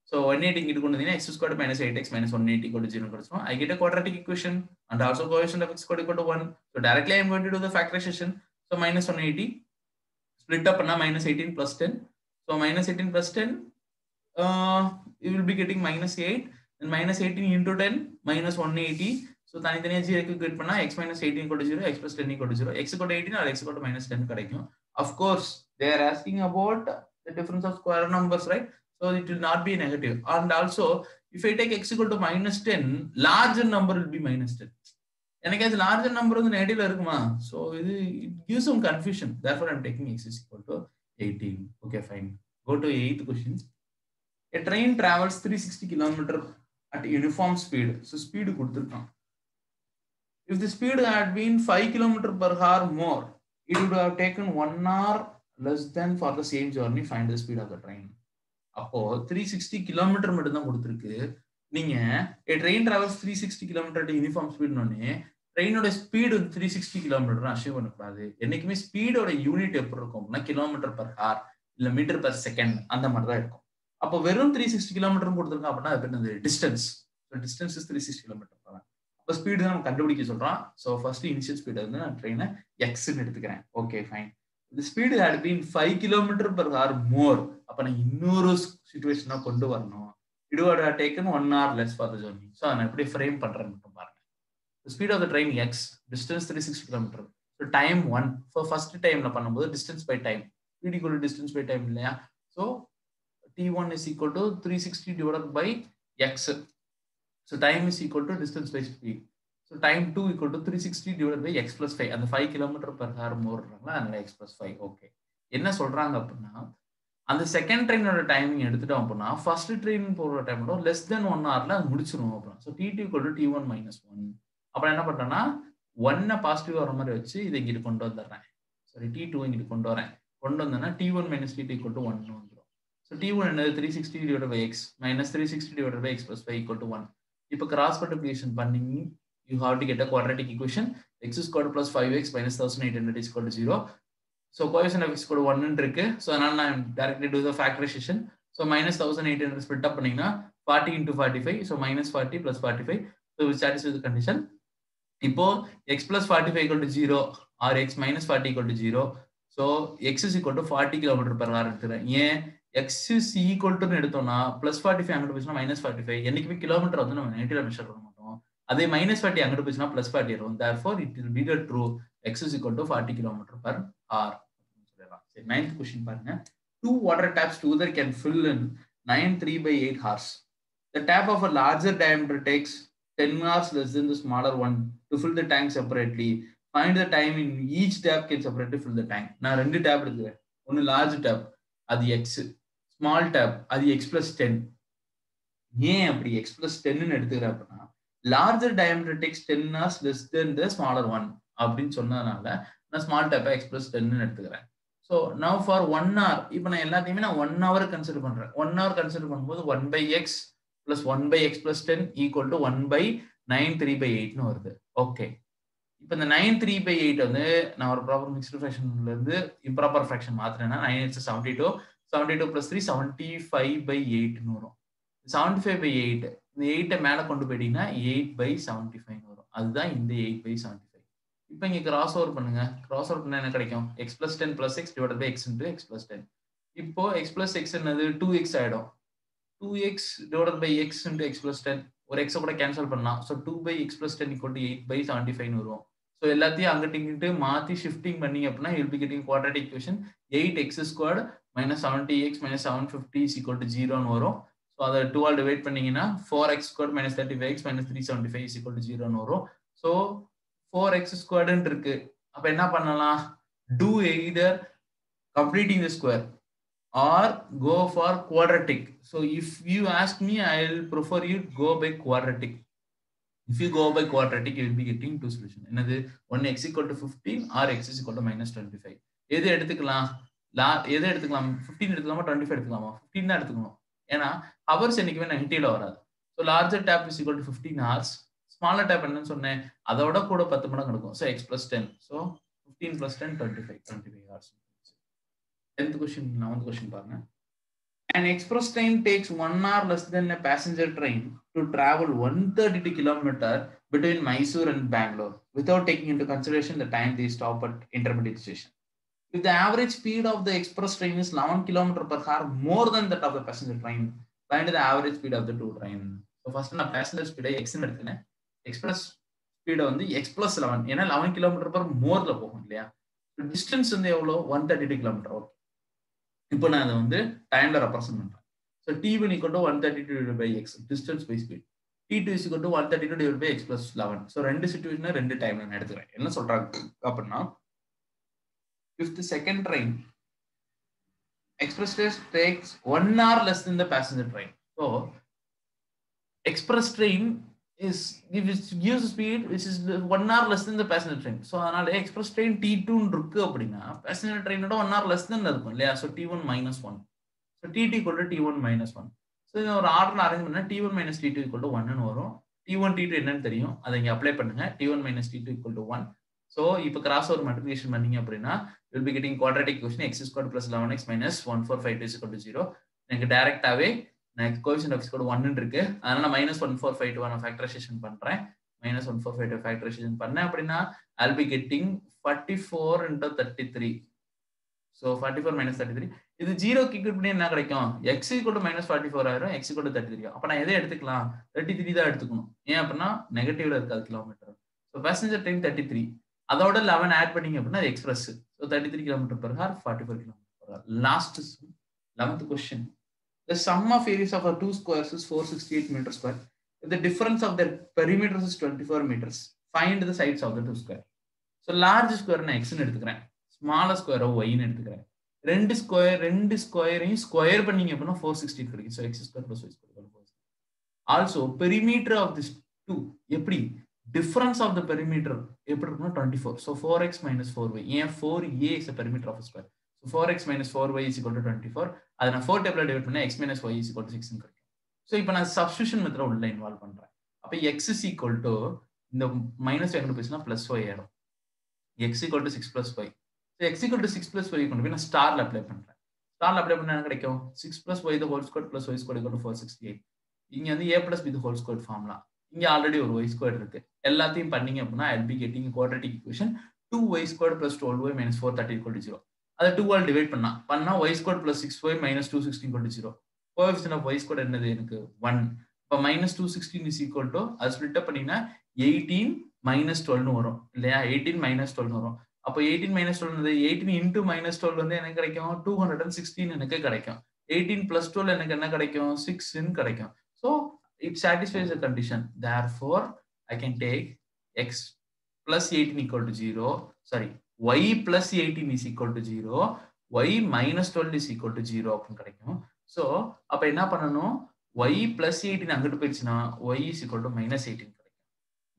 So 180 இங்கிட்டு கொண்டு வந்தீங்கன்னா x squared minus 8x minus 180 equal to 0 கிடைச்சிடும். I get a quadratic equation and also coefficient of x squared equal to 1. So directly I am going to do the factorization. So minus 180 split up பண்ணா minus 18 plus 10. So minus 18 plus 10 you will be getting minus 8. Then minus 18 into 10 minus 180. So தனித்தனியாக ஜீரோக்கு create பண்ணா x minus 18 equal to 0, x plus 10 equal to 0, x equal to 18 or x equal to minus 10 கிடைக்கும். Of course, they are asking about the difference of square numbers, right? So it will not be negative. And also, if I take x equal to minus 10, larger number will be minus 10. எனக்கு அது larger number வந்து நெகட்டிவ்ல இருக்குமா? So இது it gives some confusion. Therefore, I'm taking x is equal to 18. Okay, fine. Go to 8th question. A train travels 360 km at uniform speed. So speed கொடுத்திருக்கான். If the speed had been 5 km per hour more, it would have taken 1 hour less than for the same journey. Find the speed of the train. அப்போ 360 km மட்டும் தான் கொடுத்திருக்கு. நீங்க a train travels 360 km at uniform speed னோனே ட்ரெயினோட speed 360 km achieve பண்ணக்கூடாது. என்னைக்குமே ஸ்பீடோட யூனிட் எப்படி இருக்கும் அப்படின்னா கிலோமீட்டர் பர் ஹவர் இல்ல மீட்டர் பர் செகண்ட் அந்த மாதிரி தான் இருக்கும். அப்போ வெறும் 360 km கொடுத்துருக்கோம் அப்படின்னா அது என்னது டிஸ்டன்ஸ். Distance is 360 km. அப்போ ஸ்பீடு தான் நம்ம கண்டுபிடிக்க சொல்றோம். ஸோ ஃபர்ஸ்ட் இனிஷியல் ஸ்பீடு வந்து நான் ட்ரெயினை எக்ஸ்ன்னு எடுத்துக்கிறேன். Okay fine. இந்த speed had been 5 km per hour more. அப்போ நான் இன்னொரு சிச்சுவேஷனா கொண்டு வரணும். It would have taken 1 hour less for the journey. So நான் எப்படி ஃப்ரேம் பண்றேன்னு மட்டும் பாருங்க. The speed of the train x, distance 360 km. So time 1. For first time la பண்ணும்போது distance by time. Speed equal to distance by time இல்லையா? So t1 is equal to 360 divided by x. So time is equal to distance by speed. So time 2 equal to 360 divided by x plus 5. அந்த 5 km per hour more அதனால x plus 5. Okay. என்ன சொல்றாங்க அப்படின்னா அந்த second ட்ரெயினோட timing எடுத்துட்டோம் அப்படின்னா first train போற டைமோட less than 1 ஹவர்ல அது முடிச்சிரும் அப்படின்னா. So t2 equal to t1 minus 1. அப்புறம் என்ன பண்றேன்னா 1 பாசிட்டிவ் வர மாதிரி வச்சு இதை இங்கிட்டு கொண்டு வந்துடுறேன். சாரி t2 இங்கிட்டு கொண்டு வரேன். கொண்டு வந்தேன்னா t1 minus t2 equal to 1 வந்துடும். ஸோ t1 என்னது 360 divided by x minus 360 divided by x plus 5 equal to 1. இப்போ கிராஸ் மல்டிப்ளிகேஷன் பண்ணி you have to get a quadratic equation. X squared plus 5x minus 1800 is equal to 0. So coefficient of x equal to 1 இருக்கு. So அதனால நான் directly do the factorization. So minus 1800 split up பண்ணீங்கன்னா 40 into 45. So minus 40 plus 45. So which satisfies the condition. இப்போ x plus 45 equal to 0 or x minus 40 equal to 0. So x is equal to 40 km per hour எடுத்துறேன். ஏன் x is equal to எடுத்தோம்னா plus 45 அங்கிட்டு போச்சுன்னா minus 45. என்னைக்குமே kilometre வந்து நம்ம நெகட்டிவ்ல measure பண்ண மாட்டோம். அதே minus 40 அங்கிட்டு போச்சுன்னா plus 40 வரும். Therefore it will be the true x is equal to 40 km per hour. சரி 9th question பாருங்க. Two water taps together can fill in 9 3/8 hours. The tap of a larger diameter takes 10 hours less than the smaller one to fill the tank separately. Find the time in each tap can separately fill the tank. நான் ரெண்டு tape எடுத்துக்கிறேன். ஒன்னு large tape அது x, small tape அது x plus 10. ஏன் அப்படி x plus 10 எடுத்துக்கிறேன் அப்படின்னா larger diameter takes 10 hours less than the smaller one அப்படின்னு சொன்னதுனால நான் ஸ்மால் டேப்பை x plus 10 எடுத்துக்கிறேன். ஸோ now for 1 hour இப்போ நான் எல்லாத்தையுமே நான் 1 hour கன்சிடர் பண்றேன். 1 hour கன்சிடர் பண்ணும்போது 1/x plus 1/x plus 10 equal to 1/9 3/8 வருது. ஓகே. இப்போ இந்த 9 3/8 வந்து நான் ஒரு ப்ராப்பர் மிக்ஸ்டு ஃபிராக்ஷன்ல இருந்து இம்ப்ராப்பர் ஃபிராக்ஷன் மாத்துறேன்னா 9 is 72 72 plus 3 75/8 வரும். 75/8 இந்த 8 மேல கொண்டு போயிட்டீங்கன்னா 8/75 வரும். அதுதான் இந்த 8/75. இப்போ இங்க கிராஸ் ஓவர் பண்ணுங்க. கிராஸ் ஓவர் பண்ணா என்ன கிடைக்கும்? x plus 10 plus x divided by x into x plus 10. இப்போ x plus x என்னது 2x ஆயிடும். 2x divided by x into x plus 10. ஒரு x கூட கேன்சல் பண்ணலாம். So 2/x plus 10 equal to 8/75 வரும். ஸோ எல்லாத்தையும் அங்கிட்டு இங்கிட்டு மாற்றி ஷிஃப்டிங் பண்ணீங்க அப்படின்னா you'll be getting quadratic equation 8x squared minus 70x minus 750 is equal to 0 வரும். ஸோ அதை 2 ஆல் டிவைட் பண்ணீங்கன்னா 4x squared minus 35x minus 375 is equal to 0 வரும். ஸோ 4x squared இருக்கு. அப்போ என்ன பண்ணலாம்? Do either completing the square or go for quadratic. So if you ask me, I'll prefer you go by quadratic. If you go by quadratic, you will be getting two solutions. என்னது 1x equal to 15 or x is equal to minus 25. எது எடுத்துக்கலாம்? 15 எடுத்துக்கலாமா 25 எடுத்துக்கலாமா? 15 தான் எடுத்துக்கணும். ஏன்னா hours என்னைக்குமே நெகட்டிவ்ல வராது. So larger tap is equal to 15 hours. Smaller tap என்னன்னு சொன்னேன் அதோட கூட 10 மடங்கு எடுக்கும். So x plus 10. So 15 plus 10 25 hours. 10th question, 11th question பாருங்க. An express train takes 1 hour less than a passenger train to travel 132 km between Mysore and Bangalore without taking into consideration the time they stop at intermediate station. If the average speed of the express train is 11 km per hour more than that of the passenger train, find the average speed of the two train. So first நான் passenger speed x ன்னு எடுத்துனேன். Express ஸ்பீடை வந்து X plus 11, ஏன்னா 11 kilometre per மோர்ல போகும் இல்லையா. Distance வந்து எவ்வளோ 132 kilometre. Okay, இப்போ நான் அதை வந்து டைம்ல ரெப்ரசென்ட் பண்றேன். So t1 equal to 132 divide by x, distance by speed. t2 is equal to 132 divide by x plus 11. So ரெண்டு சிச்சுவேஷன் ரெண்டு டைம்ல நான் எடுத்துக்கிறேன். என்ன சொல்றாங்க அப்படின்னா, if the second train express train takes 1 hour less than the passenger train. So express train is gives speed which is 1 hour less than the passenger train. So அதனால express train t2 இருக்கு அப்படின்னா passenger train ஓட 1 hour less than இருக்கும் இல்லையா. so t1 minus 1. so t2 equal to t1 minus 1. so இந்த ஒரு ஆர்டர்ல arrange பண்ணா t1 minus t2 equal to 1 ன்னு வரும். t1 t2 என்னன்னு தெரியும், அதை இங்க அப்ளை பண்ணுங்க. t1 minus t2 equal to 1. so இப்போ கிராஸ் ஓவர் மல்டிப்ளிகேஷன் பண்ணீங்க அப்படின்னா you will be getting quadratic equation x squared plus 11x minus 1452 is equal to 0. எனக்கு டைரக்டாவே நான் கோஎஃபிஷியன்ட் ஆஃப் x கூட 1 இருக்கு, அதனால -1452 நான் ஃபேக்டரைசேஷன் பண்றேன். -1452 ஃபேக்டரைசேஷன் பண்ணேன் அப்படின்னா I'll be getting 44 into 33. so 44 minus 33 இது 0 க்கு ஈக்குவல் பண்ணி என்ன கிடைக்கும், x equal to -44 ஆயிரும், x equal to 33. அப்ப நான் எதை எடுத்துக்கலாம், 33 தான் எடுத்துக்கணும். ஏன் அப்படின்னா நெகட்டிவ்ல இருக்காது கிலோமீட்டர். so passenger time 33, அதோட 11 ஆட் பண்ணீங்க அப்படின்னா அது express. so 33 km per hour, 44 km per hour. last 11th question. The sum of areas of our two squares is 468 meters square. If the difference of their perimeters is 24 meters, find the sides of the two square. So large square நான் x ன்னு எடுத்துக்கிறேன், small ஸ்கொயரை y ன்னு எடுத்துக்கிறேன். ரெண்டு ஸ்கொயரையும் square பண்ணீங்க அப்படின்னா 460 கிடைக்கும். so x square plus y square. also perimeter of this two எப்படி, difference of the perimeter எப்படி இருக்குன்னா 24. so 4x minus 4y. ஏன் 4a is a perimeter of a square. so 4x minus 4y is equal to 24. அதை நான் 4 டேபிள்ல divide பண்ணா x minus y is equal to 6 ன்னு கிடைக்கும். so இப்போ நான் சப்ஸ்டிடியூஷன் மெத்தட உள்ள இன்வால்வ் பண்றேன். அப்ப x is equal to இந்த மைனஸ் எங்க போச்சுன்னா பிளஸ் y ஆயிடும். x equal to 6 plus y. so x equal to 6 plus y கொண்டு போய் நான் ஸ்டார்ல அப்ளை பண்றேன். ஸ்டார்ல அப்ளை பண்ணா என்ன கிடைக்கும், 6 plus y the whole square plus y square equal to 468. இங்க வந்து a plus b the whole square formula. இங்க ஆல்ரெடி ஒரு y square இருக்கு. எல்லாத்தையும் பண்ணீங்க அப்படின்னா I'll be getting a quadratic equation 2y squared plus 12y minus 430 equal to 0. அதை 2 all divide பண்ணா y squared plus 6y minus 216 equal to 0. coefficient of y squared என்னது எனக்கு 1. இப்போ minus 216 is equal to, அது ஸ்ப்ளிட் அப் பண்ணீங்கன்னா 18 minus 12 ன்னு வரும் இல்லையா. 18 minus 12 ன்னு வரும். அப்போ 18 minus 12 18 into minus 12 வந்து எனக்கு கிடைக்கும் 216 எனக்கு கிடைக்கும். 18 plus 12 எனக்கு என்ன கிடைக்கும், 6 ன்னு கிடைக்கும். so it satisfies the condition. therefore I can take x plus 18 equal to 0. sorry, y plus 18 is equal to 0. y minus 12 is equal to 0 அப்படின்னு கிடைக்கும். so அப்ப என்ன பண்ணணும், y plus 18 அங்கிட்டு போயிடுச்சுன்னா y is equal to minus 18 கிடைக்கும்.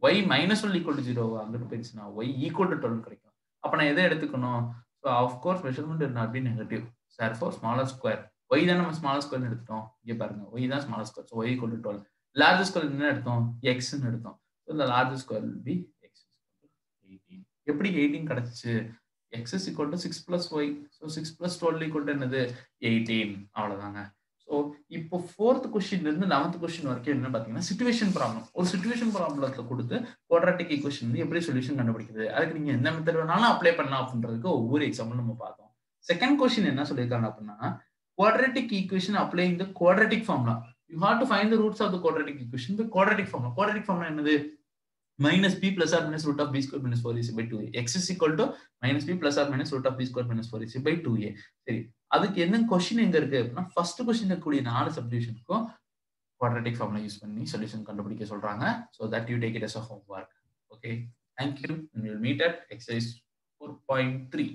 y minus 12 equal to 0 அங்கிட்டு போயிடுச்சுன்னா y equal to 12 கிடைக்கும். அப்ப நான் எதை எடுத்துக்கணும், so of course measurement will not be negative. therefore smaller square, y தான் நம்ம smaller square எடுத்துட்டோம். இங்க பாருங்க y தான் smaller square, so y equal to 12. larger square என்ன எடுத்தோம், x ன்னு எடுத்தோம். so the larger square will be x is equal to 18. எப்படி 18 கிடைச்சிச்சு, x is equal to 6 plus y. so 6 plus 12 equal to என்னது 18. அவ்வளவுதாங்க. ஸோ இப்போ 4th கொஸ்டின்ல இருந்து 11th கொஸ்டின் வரைக்கும் என்ன பாத்தீங்கன்னா சிச்சுவேஷன் ப்ராப்ளம். ஒரு சிச்சுவேஷன் ப்ராப்ளத்தை கொடுத்து குவாட்ராட்டிக் ஈக்குவேஷன் வந்து எப்படி சொல்யூஷன் கண்டுபிடிக்கிறது, அதுக்கு நீங்க எந்த மெத்தட் வேணாலும் அப்ளை பண்ணலாம் அப்படின்றதுக்கு ஒவ்வொரு எக்ஸாம்பிள் நம்ம பார்த்தோம். செகண்ட் கொஸ்டின் என்ன சொல்லியிருக்காங்க அப்படின்னா, quadratic equation applying the quadratic formula. You have to find the roots of the quadratic equation by quadratic formula. Quadratic formula என்னது, minus b plus or minus root of b square minus 4ac by 2a. x is equal to minus b plus or minus root of b square minus 4ac by 2a. சரி, அதுக்கு என்ன question எங்க இருக்கு அப்படினா first question இருக்கக்கூடிய நாலு சப்டிவிஷனுக்கும் quadratic formula use பண்ணி solution கண்டுபிடிக்க சொல்றாங்க. so that you take it as a homework. okay, thank you and we'll meet at exercise 4.3.